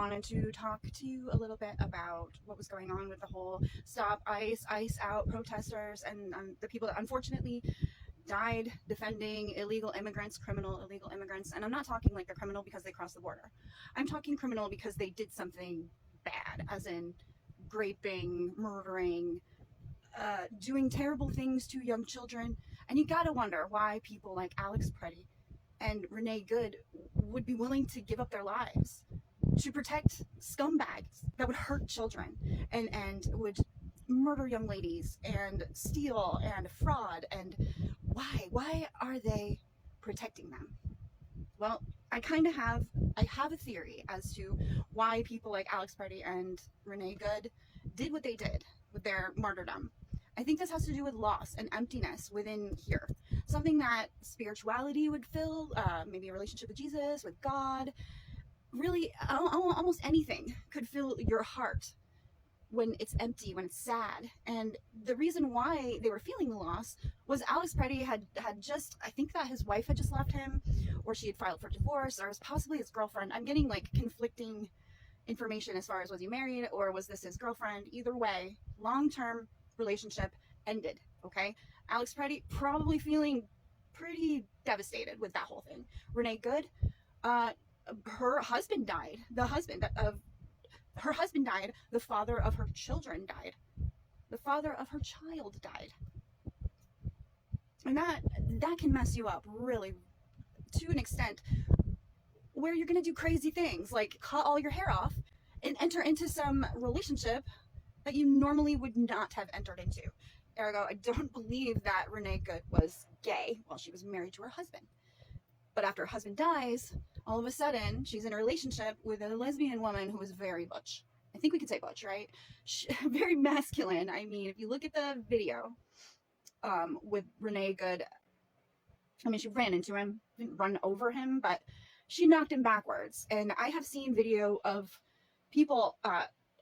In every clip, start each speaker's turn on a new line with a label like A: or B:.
A: wanted to talk to you a little bit about what was going on with the whole Stop ICE, ICE Out protesters and the people that unfortunately died defending illegal immigrants, criminal illegal immigrants. And I'm not talking like they're criminal because they crossed the border. I'm talking criminal because they did something bad, as in raping, murdering, doing terrible things to young children. And you gotta wonder why people like Alex Pretti and Renee Good would be willing to give up their lives to protect scumbags that would hurt children and would murder young ladies and steal and fraud. And why are they protecting them? Well, I have a theory as to why people like Alex Pretti and Renee Good did what they did with their martyrdom. I think this has to do with loss and emptiness within here. Something that spirituality would fill, maybe a relationship with Jesus, with God. Really, almost anything could fill your heart when it's empty, when it's sad. And the reason why they were feeling the loss was Alex Pretti had just, I think that his wife had just left him, or she had filed for divorce, or it was possibly his girlfriend. I'm getting like conflicting information as far as was he married or was this his girlfriend. Either way, long-term relationship ended. Okay, Alex Pretti probably feeling pretty devastated with that whole thing. Renee Good, her husband died. The husband of her husband died. The father of her children died. The father of her child died. And that can mess you up really to an extent where you're going to do crazy things like cut all your hair off and enter into some relationship that you normally would not have entered into. Ergo, I don't believe that Renee Good was gay while she was married to her husband. But after her husband dies, all of a sudden, she's in a relationship with a lesbian woman who is very butch. I think we could say butch, right? Very masculine. I mean, if you look at the video with Renee Good, I mean, she ran into him, didn't run over him, but she knocked him backwards. And I have seen video of people,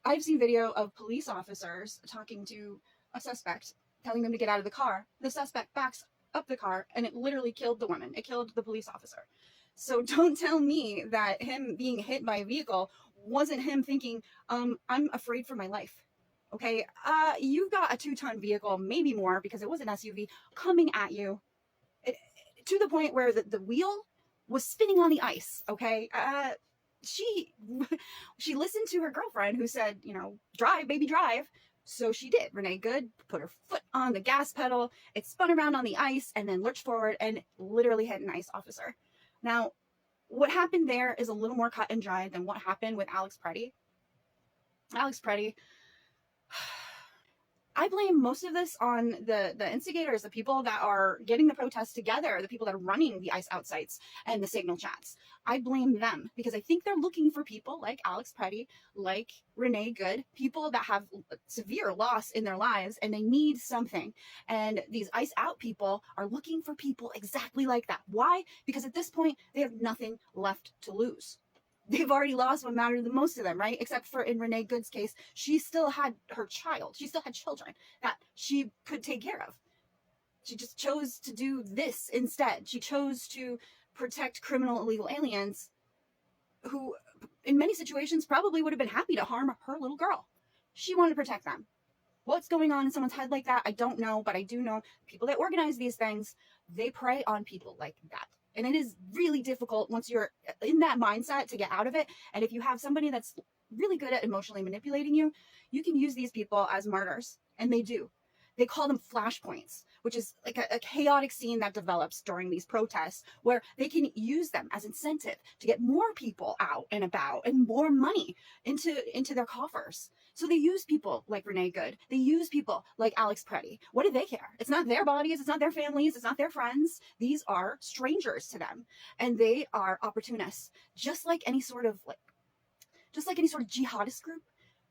A: I've seen video of police officers talking to a suspect, telling them to get out of the car. The suspect backs up the car and it literally killed the woman. It killed the police officer. So don't tell me that him being hit by a vehicle wasn't him thinking, I'm afraid for my life. Okay, you've got a 2-ton vehicle, maybe more because it was an SUV, coming at you to the point where the wheel was spinning on the ice. Okay, she listened to her girlfriend who said, you know, drive, baby, drive. So she did. Renee Good put her foot on the gas pedal. It spun around on the ice and then lurched forward and literally hit an ICE officer. Now, what happened there is a little more cut and dried than what happened with Alex Pretti. Alex Pretti, I blame most of this on the instigators, the people that are getting the protests together, the people that are running the ICE out sites and the signal chats. I blame them because I think they're looking for people like Alex Pretti, like Renee Good, people that have severe loss in their lives and they need something. And these ICE out people are looking for people exactly like that. Why? Because at this point, they have nothing left to lose. They've already lost what mattered the most to them, right? Except for in Renee Good's case, she still had her child. She still had children that she could take care of. She just chose to do this instead. She chose to protect criminal illegal aliens who, in many situations, probably would have been happy to harm her little girl. She wanted to protect them. What's going on in someone's head like that, I don't know, but I do know people that organize these things, they prey on people like that. And it is really difficult once you're in that mindset to get out of it. And if you have somebody that's really good at emotionally manipulating you, you can use these people as martyrs. And they do. They call them flashpoints, which is like a chaotic scene that develops during these protests where they can use them as incentive to get more people out and about and more money into their coffers. So they use people like Renee Good. They use people like Alex Pretti. What do they care? It's not their bodies. It's not their families. It's not their friends. These are strangers to them. And they are opportunists, just like any sort of jihadist group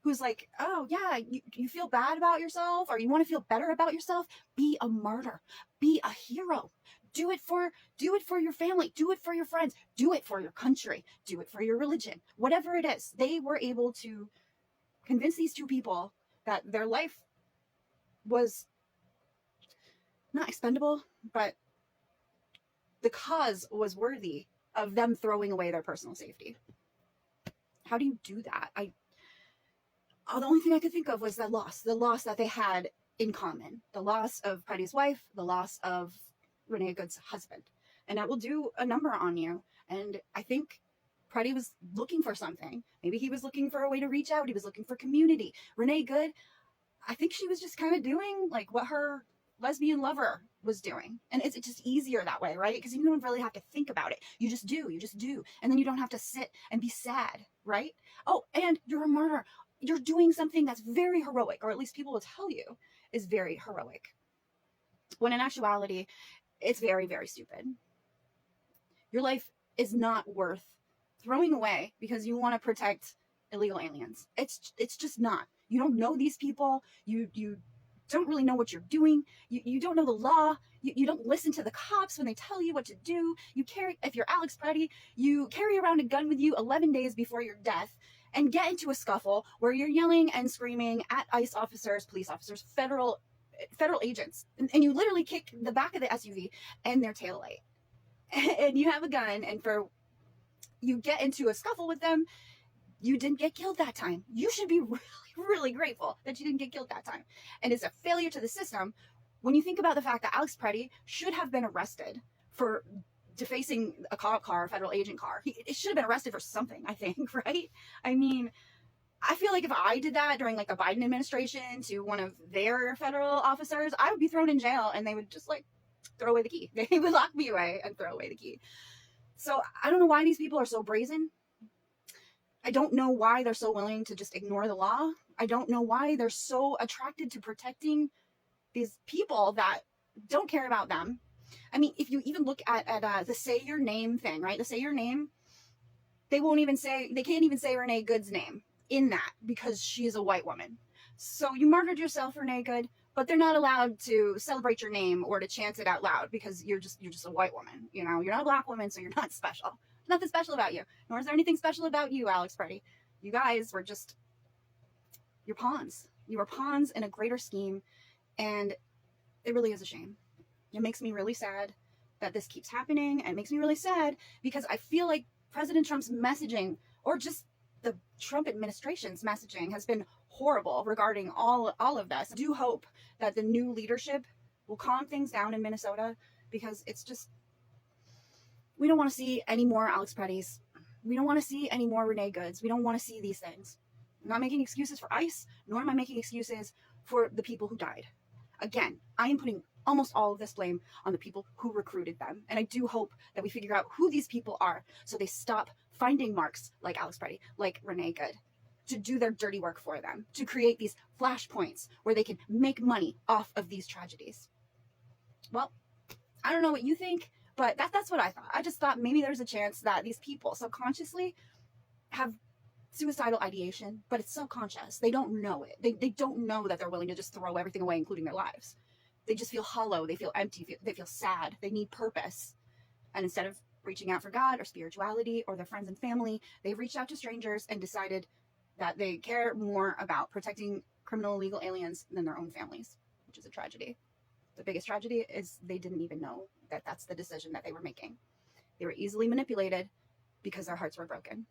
A: who's like, oh yeah, you feel bad about yourself or you want to feel better about yourself, be a martyr, be a hero. Do it for your family, do it for your friends, do it for your country, do it for your religion, whatever it is. They were able to convince these two people that their life was not expendable, but the cause was worthy of them throwing away their personal safety. How do you do that? The only thing I could think of was the loss that they had in common, the loss of Pretti's wife, the loss of Renee Good's husband. And that will do a number on you. And I think Pretti was looking for something. Maybe he was looking for a way to reach out. He was looking for community. Renee Good, I think she was just kind of doing like what her lesbian lover was doing. And it's just easier that way, right? Because you don't really have to think about it. You just do. And then you don't have to sit and be sad, right? Oh, and you're a martyr. You're doing something that's very heroic, or at least people will tell you is very heroic. When in actuality, it's very, very stupid. Your life is not worth throwing away because you want to protect illegal aliens. It's just not. You don't know these people. You don't really know what you're doing. You don't know the law. You don't listen to the cops when they tell you what to do. If you're Alex Pretti, you carry around a gun with you 11 days before your death and get into a scuffle where you're yelling and screaming at ICE officers, police officers, federal agents, and you literally kick the back of the SUV and their taillight. And you have a gun, and you get into a scuffle with them. You didn't get killed that time. You should be really, really grateful that you didn't get killed that time. And it's a failure to the system when you think about the fact that Alex Pretti should have been arrested for defacing a cop car, a federal agent car. It should have been arrested for something, I think, right? I mean, I feel like if I did that during like the Biden administration to one of their federal officers, I would be thrown in jail and they would just like throw away the key. They would lock me away and throw away the key. So I don't know why these people are so brazen. I don't know why they're so willing to just ignore the law. I don't know why they're so attracted to protecting these people that don't care about them. I mean, if you even look at the say your name thing, right? The say your name, they can't even say Renee Good's name in that because she's a white woman. So you martyred yourself, Renee Good, but they're not allowed to celebrate your name or to chant it out loud because you're just a white woman. You know, you're not a black woman, so you're not special. There's nothing special about you, nor is there anything special about you, Alex Pretti. You guys were just, you're pawns. You were pawns in a greater scheme, and it really is a shame. It makes me really sad that this keeps happening, and it makes me really sad because I feel like President Trump's messaging, or just the Trump administration's messaging, has been horrible regarding all of this. I do hope that the new leadership will calm things down in Minnesota, because it's just, we don't want to see any more Alex Prettis. We don't want to see any more Renee Goods. We don't want to see these things. I'm not making excuses for ICE, nor am I making excuses for the people who died. Again, I am putting almost all of this blame on the people who recruited them. And I do hope that we figure out who these people are so they stop finding marks like Alex Pretti, like Renee Good, to do their dirty work for them, to create these flashpoints where they can make money off of these tragedies. Well, I don't know what you think, but that's what I thought. I just thought maybe there's a chance that these people subconsciously have suicidal ideation, but it's subconscious. They don't know it. They don't know that they're willing to just throw everything away, including their lives. They just feel hollow. They feel empty. They feel sad. They need purpose. And instead of reaching out for God or spirituality or their friends and family, they've reached out to strangers and decided that they care more about protecting criminal illegal aliens than their own families, which is a tragedy. The biggest tragedy is they didn't even know that that's the decision that they were making. They were easily manipulated because their hearts were broken.